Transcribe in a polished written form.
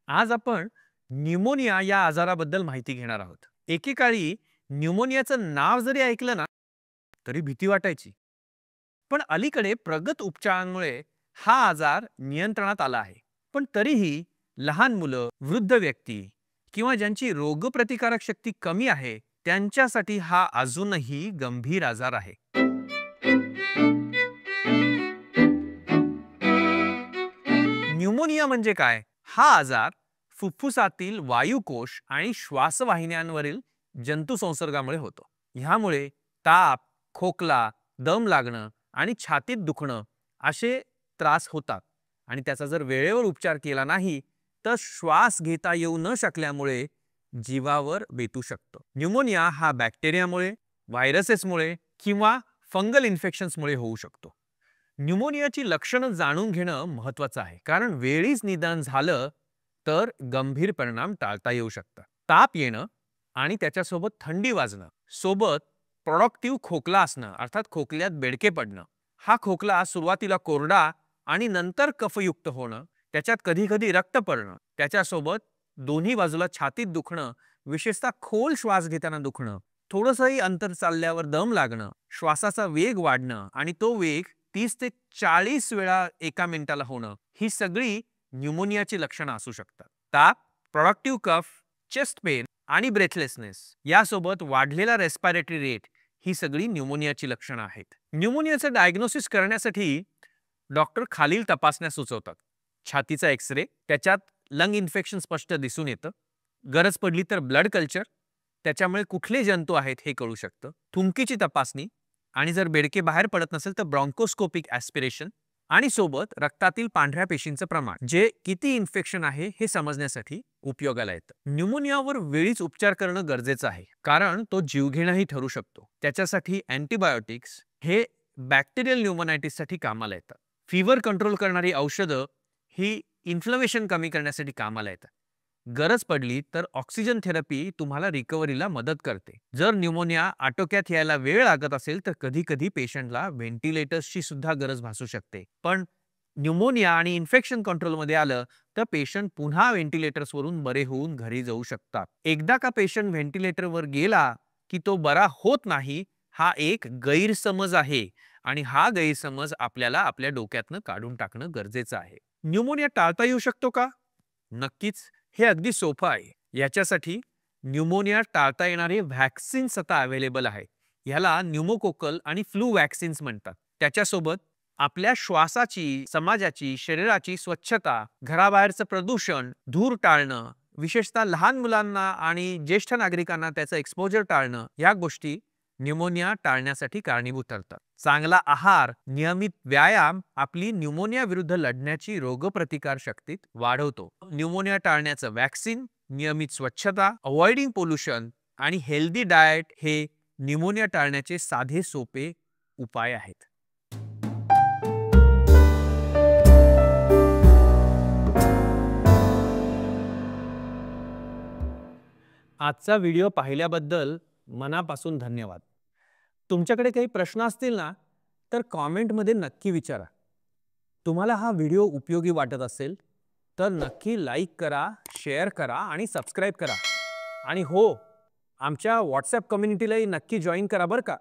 आज आपण न्यूमोनिया या आजाराबद्दल माहिती घेणार आहोत. एकेकाळी न्यूमोनियाचं नाव जरी ऐकलं ना, तरी भीती वाटायची. पण अलीकडे प्रगत उपचारांमुळे हा आजार नियंत्रणात आला आहे. पण तरीही लहान मुलं, वृद्ध व्यक्ती किंवा ज्यांची रोगप्रतिकारक शक्ती कमी आहे, त्यांच्यासाठी हा अजूनही गंभीर आजार आहे. न्यूमोनिया म्हणजे काय? हा आजार फुफ्फुसातील वायुकोश आणि श्वासवाहिन्यांवरील जंतू संसर्गामुळे होतो. ह्यामुळे ताप, खोकला, दम लागणं आणि छातीत दुखणं असे त्रास होतात. आणि त्याचा जर वेळेवर उपचार केला नाही तर श्वास घेता येऊ न शकल्यामुळे जीवावर बेतू शकतो. न्यूमोनिया हा बॅक्टेरियामुळे, व्हायरसेसमुळे किंवा फंगल इन्फेक्शन्समुळे होऊ शकतो. न्यूमोनियाची लक्षणं जाणून घेणं महत्त्वाचं आहे, कारण वेळीच निदान झालं तर गंभीर परिणाम टाळता येऊ शकतात. ताप येणं आणि त्याच्यासोबत थंडी वाजणं, सोबत प्रोडक्टिव्ह खोकला असणं अर्थात खोकल्यात बेडके पडणं. हा खोकला सुरुवातीला कोरडा आणि नंतर कफयुक्त होणं, त्याच्यात कधी कधी रक्त पडणं, त्याच्यासोबत दोन्ही बाजूला छातीत दुखणं, विशेषतः खोल श्वास घेताना दुखणं, थोडंसंही अंतर चालल्यावर दम लागणं, श्वासाचा वेग वाढणं आणि तो वेग 30 ते 40 वेळा एका मिनिटाला होणं, ही सगळी न्यूमोनियाची लक्षणं असू शकतात. ताप, प्रोडक्टिव्ह कफ, चेस्ट पेन आणि ब्रेथलेसनेस यासोबत वाढलेला रेस्पिरेटरी रेट ही सगळी न्यूमोनियाची लक्षणं आहेत. न्यूमोनियाचं डायग्नोसिस करण्यासाठी डॉक्टर खालील तपासण्या सुचवतात. छातीचा एक्सरे, त्याच्यात लंग इन्फेक्शन स्पष्ट दिसून येतं. गरज पडली तर ब्लड कल्चर, त्याच्यामुळे कुठले जंतू आहेत हे कळू शकतं. थुंकीची तपासणी आणि जर बेडके बाहेर पडत नसेल तर ब्रॉन्कोस्कोपिक ॲस्पिरेशन आणि सोबत रक्तातील पांढऱ्या पेशींचं प्रमाण, जे किती इन्फेक्शन आहे हे समजण्यासाठी उपयोगाला येतं. न्यूमोनियावर वेळीच उपचार करणं गरजेचं आहे, कारण तो जीवघेणाही ठरू शकतो. त्याच्यासाठी अँटीबायोटिक्स हे बॅक्टेरियल न्यूमोनायटिससाठी कामाला येतात. फीवर कंट्रोल करणारी औषधं ही इन्फ्लमेशन कमी करण्यासाठी कामाला येतात. गरज पडली तर ऑक्सिजन थेरपी तुम्हाला रिकव्हरीला मदत करते. जर न्यूमोनिया आटोक्यात यायला वेळ लागत असेल तर कधी कधी पेशंटला व्हेंटिलेटर्सची सुद्धा गरज भासू शकते. पण न्यूमोनिया आणि इन्फेक्शन कंट्रोलमध्ये आलं तर पेशंट पुन्हा व्हेंटिलेटर्सवरून बरे होऊन घरी जाऊ शकतात. एकदा का पेशंट व्हेंटिलेटरवर गेला की तो बरा होत नाही, हा एक गैरसमज आहे आणि हा गैरसमज आपल्याला आपल्या डोक्यातनं काढून टाकणं गरजेचं आहे. न्यूमोनिया टाळता येऊ शकतो का? नक्कीच. हे अगदी सोपं आहे. याच्यासाठी न्यूमोनिया टाळता येणारे व्हॅक्सिन्स आता अवेलेबल आहे. ह्याला न्यूमोकोकल आणि फ्लू व्हॅक्सिन्स म्हणतात. त्याच्यासोबत आपल्या श्वासाची, समाजाची, शरीराची स्वच्छता, घराबाहेरचं प्रदूषण, धूर टाळणं, विशेषतः लहान मुलांना आणि ज्येष्ठ नागरिकांना त्याचं एक्सपोजर टाळणं, या गोष्टी न्यूमोनिया टाळण्यासाठी कारणीभूत ठरतात. चांगला आहार, नियमित व्यायाम आपली न्यूमोनिया विरुद्ध लढण्याची रोगप्रतिकार शक्तीत वाढवतो. न्यूमोनिया टाळण्याचं व्हॅक्सिन, नियमित स्वच्छता, अवॉइडिंग पोल्युशन आणि हेल्दी डाएट हे न्यूमोनिया टाळण्याचे साधे सोपे उपाय आहेत. आजचा व्हिडिओ पाहिल्याबद्दल मनापासून धन्यवाद. तुमच्याकडे काही प्रश्न असतील ना, तर कॉमेंटमध्ये नक्की विचारा. तुम्हाला हा व्हिडिओ उपयोगी वाटत असेल तर नक्की लाईक करा, शेअर करा आणि सबस्क्राईब करा. आणि हो, आमच्या व्हॉट्सॲप कम्युनिटीलाही नक्की जॉईन करा बरं का.